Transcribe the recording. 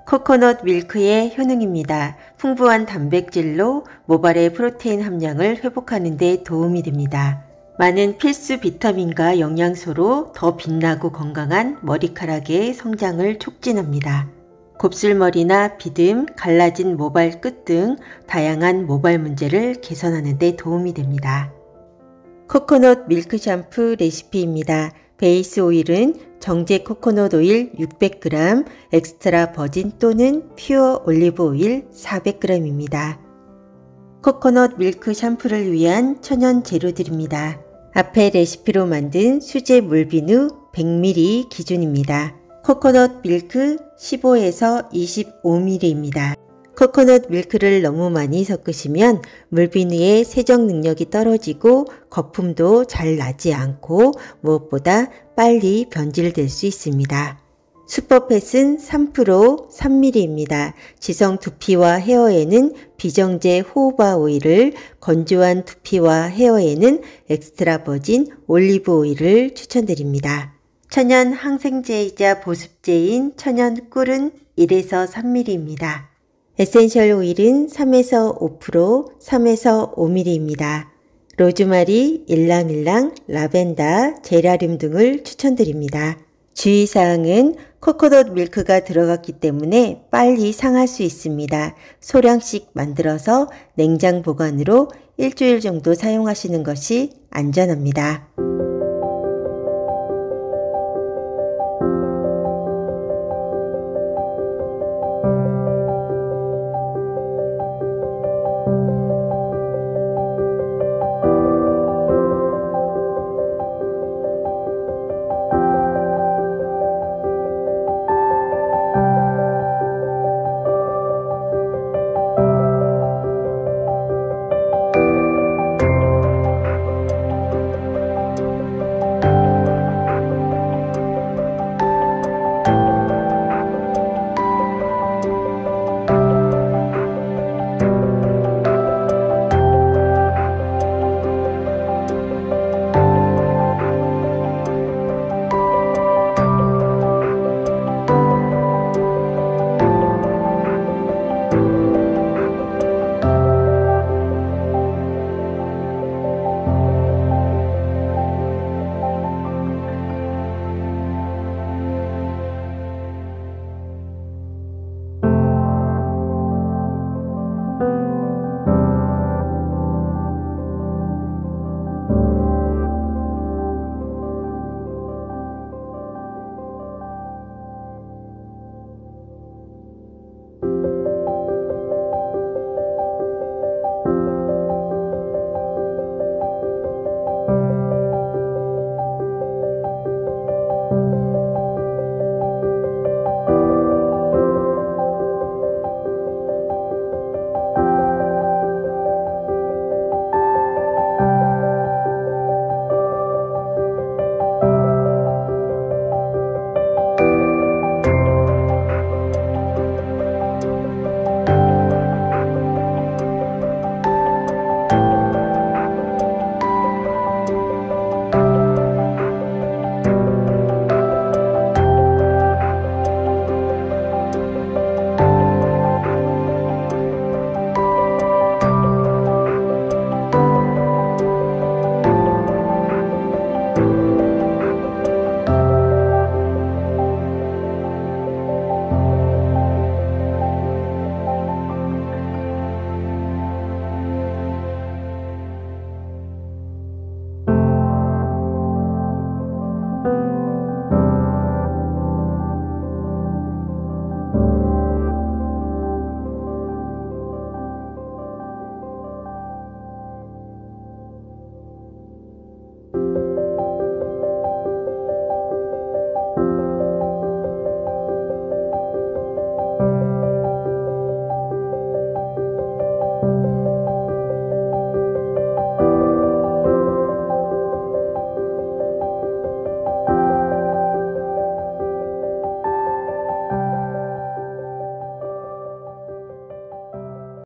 코코넛 밀크의 효능입니다. 풍부한 단백질로 모발의 프로테인 함량을 회복하는 데 도움이 됩니다. 많은 필수 비타민과 영양소로 더 빛나고 건강한 머리카락의 성장을 촉진합니다. 곱슬머리나 비듬, 갈라진 모발 끝 등 다양한 모발 문제를 개선하는 데 도움이 됩니다. 코코넛 밀크 샴푸 레시피입니다. 베이스 오일은 정제 코코넛 오일 600g, 엑스트라 버진 또는 퓨어 올리브 오일 400g입니다. 코코넛 밀크 샴푸를 위한 천연 재료들입니다. 앞에 레시피로 만든 수제 물비누 100ml 기준입니다. 코코넛 밀크 15에서 25ml입니다. 코코넛 밀크를 너무 많이 섞으시면 물비누의 세정 능력이 떨어지고 거품도 잘 나지 않고 무엇보다 빨리 변질될 수 있습니다. 슈퍼팻은 3% 3ml입니다. 지성 두피와 헤어에는 비정제 호호바 오일을, 건조한 두피와 헤어에는 엑스트라 버진 올리브 오일을 추천드립니다. 천연 항생제이자 보습제인 천연 꿀은 1에서 3ml입니다. 에센셜 오일은 3에서 5%, 3에서 5ml입니다. 로즈마리, 일랑일랑, 라벤더, 제라늄 등을 추천드립니다. 주의사항은 코코넛 밀크가 들어갔기 때문에 빨리 상할 수 있습니다. 소량씩 만들어서 냉장 보관으로 일주일 정도 사용하시는 것이 안전합니다.